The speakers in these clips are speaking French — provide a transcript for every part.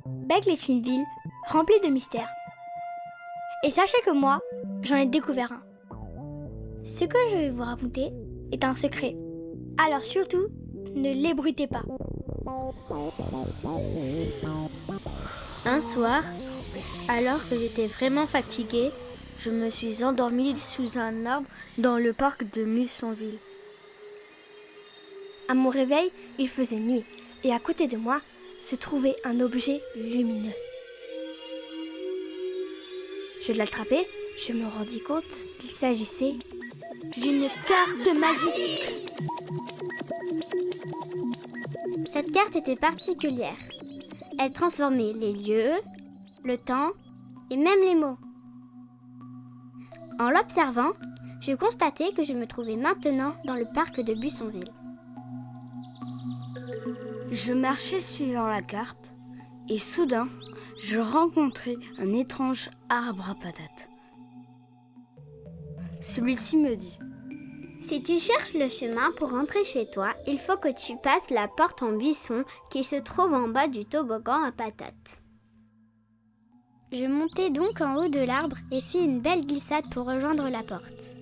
Bègle est une ville remplie de mystères. Et sachez que moi, j'en ai découvert un. Ce que je vais vous raconter est un secret. Alors surtout, ne l'ébruitez pas. Un soir, alors que j'étais vraiment fatiguée, je me suis endormie sous un arbre dans le parc de Mussonville. À mon réveil, il faisait nuit et à côté de moi se trouvait un objet lumineux. Je l'attrapai, je me rendis compte qu'il s'agissait d'une carte magique. Cette carte était particulière. Elle transformait les lieux, le temps et même les mots. En l'observant, je constatai que je me trouvais maintenant dans le parc de Buissonville. Je marchais suivant la carte et soudain, je rencontrai un étrange arbre à patates. Celui-ci me dit: Si tu cherches le chemin pour rentrer chez toi, il faut que tu passes la porte en buisson qui se trouve en bas du toboggan à patates. Je montai donc en haut de l'arbre et fis une belle glissade pour rejoindre la porte.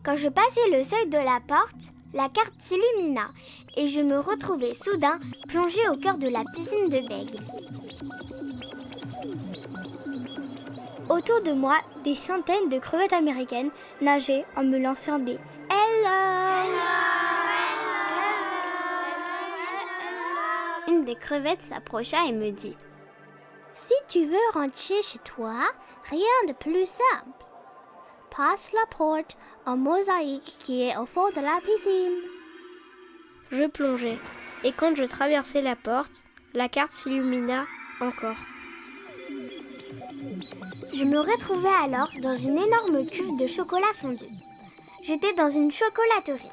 Quand je passai le seuil de la porte, la carte s'illumina et je me retrouvai soudain plongée au cœur de la piscine de Bègle. Autour de moi, des centaines de crevettes américaines nageaient en me lançant des « Hello !» Une des crevettes s'approcha et me dit: Si tu veux rentrer chez toi, rien de plus simple. Passe la porte en mosaïque qui est au fond de la piscine. Je plongeai, et quand je traversai la porte, la carte s'illumina encore. Je me retrouvais alors dans une énorme cuve de chocolat fondu. J'étais dans une chocolaterie.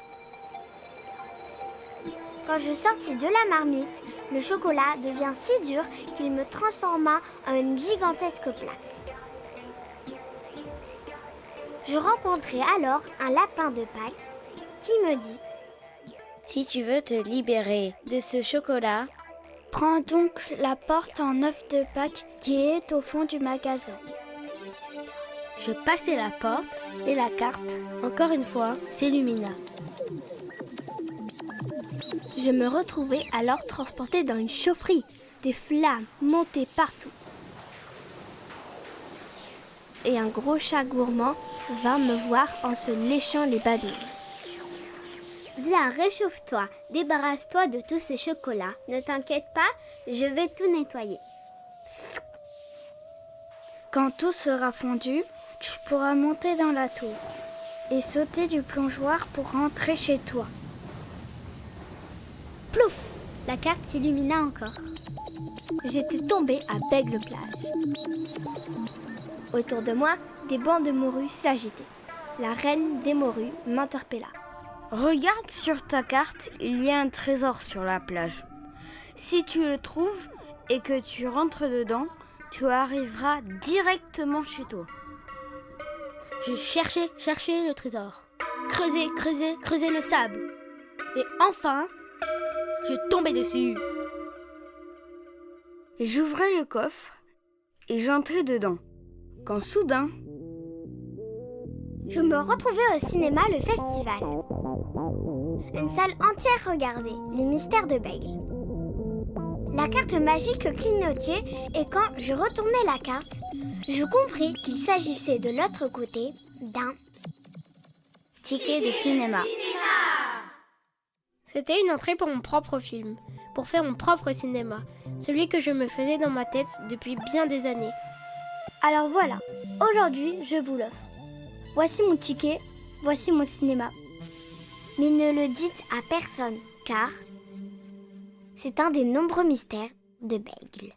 Quand je sortis de la marmite, le chocolat devient si dur qu'il me transforma en une gigantesque plaque. Je rencontrai alors un lapin de Pâques qui me dit: Si tu veux te libérer de ce chocolat, Prends donc la porte en œuf de Pâques qui est au fond du magasin. je passai la porte et la carte, encore une fois, s'illumina. Je me retrouvai alors transportée dans une chaufferie. Des flammes montaient partout. Et un gros chat gourmand vint me voir en se léchant les babines. Viens, réchauffe-toi, débarrasse-toi de tous ces chocolats. Ne t'inquiète pas, je vais tout nettoyer. Quand tout sera fondu, tu pourras monter dans la tour et sauter du plongeoir pour rentrer chez toi. Plouf! La carte s'illumina encore. J'étais tombée à Bègle-Plage. Autour de moi, des bancs de morues s'agitaient. La reine des morues m'interpella. Regarde sur ta carte, il y a un trésor sur la plage. Si tu le trouves et que tu rentres dedans, tu arriveras directement chez toi. Je cherchais le trésor. Creusais le sable. Et enfin, je tombais dessus. J'ouvrais le coffre et j'entrais dedans. Quand soudain, Je me retrouvais au cinéma Le Festival. Une salle entière regardait les mystères de Bègle. La carte magique clignotait et quand je retournai la carte, je compris qu'il s'agissait de l'autre côté d'un Ticket de cinéma. C'était une entrée pour mon propre film, pour faire mon propre cinéma, celui que je me faisais dans ma tête depuis bien des années. Alors voilà, aujourd'hui je vous l'offre. Voici mon ticket, voici mon cinéma. Mais ne le dites à personne, car c'est un des nombreux mystères de Bègle.